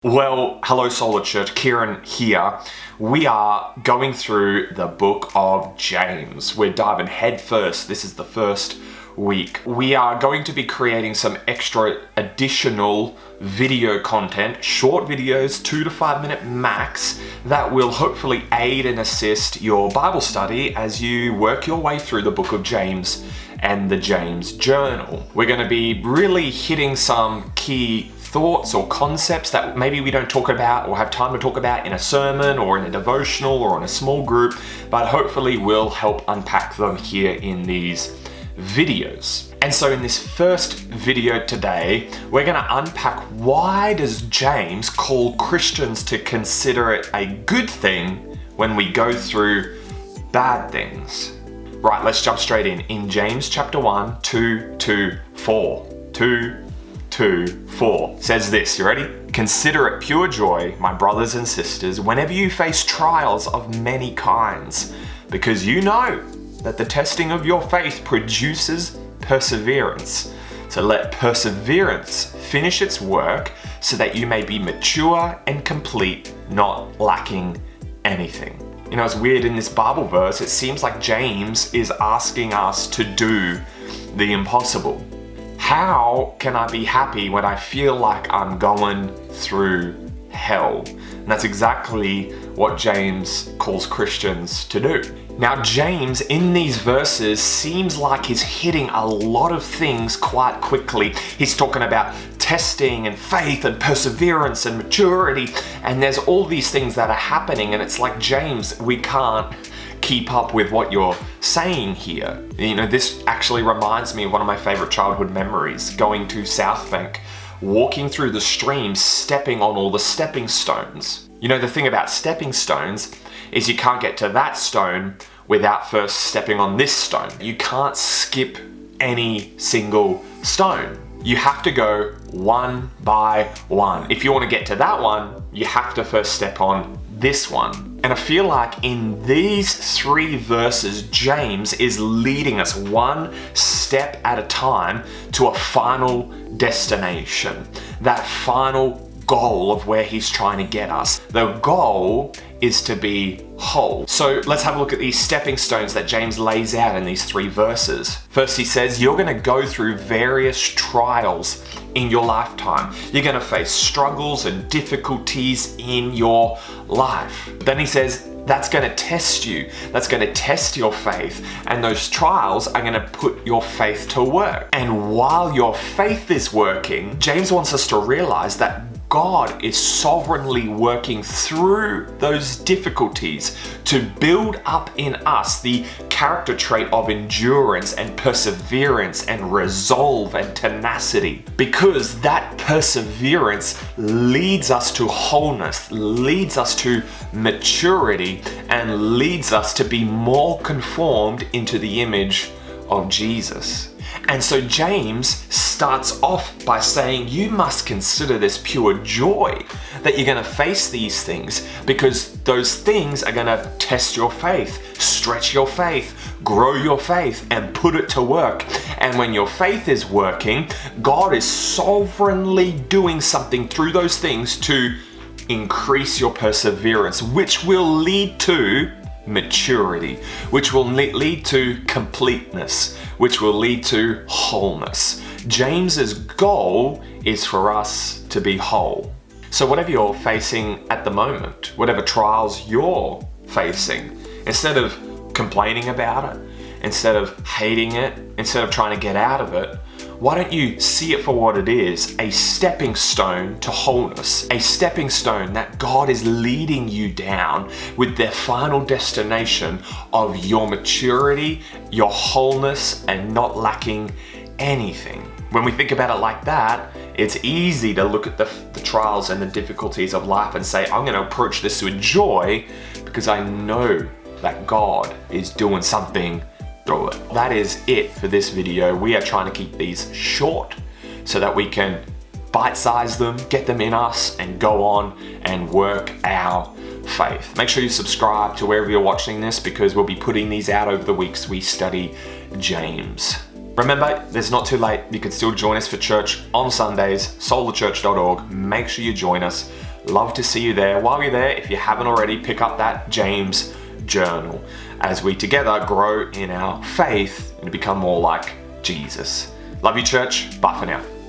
Well, hello Solar Church, Kieran here. We are going through the book of James. We're diving head first. This is the first week. We are going to be creating some extra additional video content, short videos, 2 to 5 minute max, that will hopefully aid and assist your Bible study as you work your way through the book of James and the James Journal. We're going to be really hitting some key thoughts or concepts that maybe we don't talk about or have time to talk about in a sermon or in a devotional or in a small group, but hopefully we'll help unpack them here in these videos. And so in this first video today, we're going to unpack why does James call Christians to consider it a good thing when we go through bad things. Right, let's jump straight in. In James chapter 1, 2-4 says this, you ready? Consider it pure joy, my brothers and sisters, whenever you face trials of many kinds, because you know that the testing of your faith produces perseverance. So let perseverance finish its work so that you may be mature and complete, not lacking anything. You know, it's weird in this Bible verse, it seems like James is asking us to do the impossible. How can I be happy when I feel like I'm going through hell? And that's exactly what James calls Christians to do. Now, James in these verses seems like he's hitting a lot of things quite quickly. He's talking about testing and faith and perseverance and maturity, and there's all these things that are happening, and it's like, James, we can't keep up with what you're saying here. You know, this actually reminds me of one of my favorite childhood memories, going to South Bank, walking through the stream, stepping on all the stepping stones. You know, the thing about stepping stones is you can't get to that stone without first stepping on this stone. You can't skip any single stone. You have to go one by one. If you want to get to that one, you have to first step on this one. And I feel like in these 3 verses, James is leading us one step at a time to a final destination, that final goal of where he's trying to get us. The goal is to be whole. So let's have a look at these stepping stones that James lays out in these 3 verses. First, he says, you're going to go through various trials in your lifetime. You're going to face struggles and difficulties in your life. Then he says, that's going to test you. That's going to test your faith. And those trials are going to put your faith to work. And while your faith is working, James wants us to realize that God is sovereignly working through those difficulties to build up in us the character trait of endurance and perseverance and resolve and tenacity. Because that perseverance leads us to wholeness, leads us to maturity, and leads us to be more conformed into the image of Jesus. And so James starts off by saying, you must consider this pure joy that you're going to face these things, because those things are going to test your faith, stretch your faith, grow your faith, and put it to work. And when your faith is working, God is sovereignly doing something through those things to increase your perseverance, which will lead to maturity, which will lead to completeness, which will lead to wholeness. James's goal is for us to be whole. So whatever you're facing at the moment, whatever trials you're facing, instead of complaining about it, instead of hating it, instead of trying to get out of it, why don't you see it for what it is, a stepping stone to wholeness, a stepping stone that God is leading you down with the final destination of your maturity, your wholeness, and not lacking anything. When we think about it like that, it's easy to look at the trials and the difficulties of life and say, I'm going to approach this with joy because I know that God is doing something through it. That is it for this video. We are trying to keep these short so that we can bite-size them, get them in us, and go on and work our faith. Make sure you subscribe to wherever you're watching this, because we'll be putting these out over the weeks we study James. Remember, it's not too late. You can still join us for church on Sundays, solarchurch.org. Make sure you join us. Love to see you there. While you're there, if you haven't already, pick up that James journal as we together grow in our faith and become more like Jesus. Love you, church. Bye for now.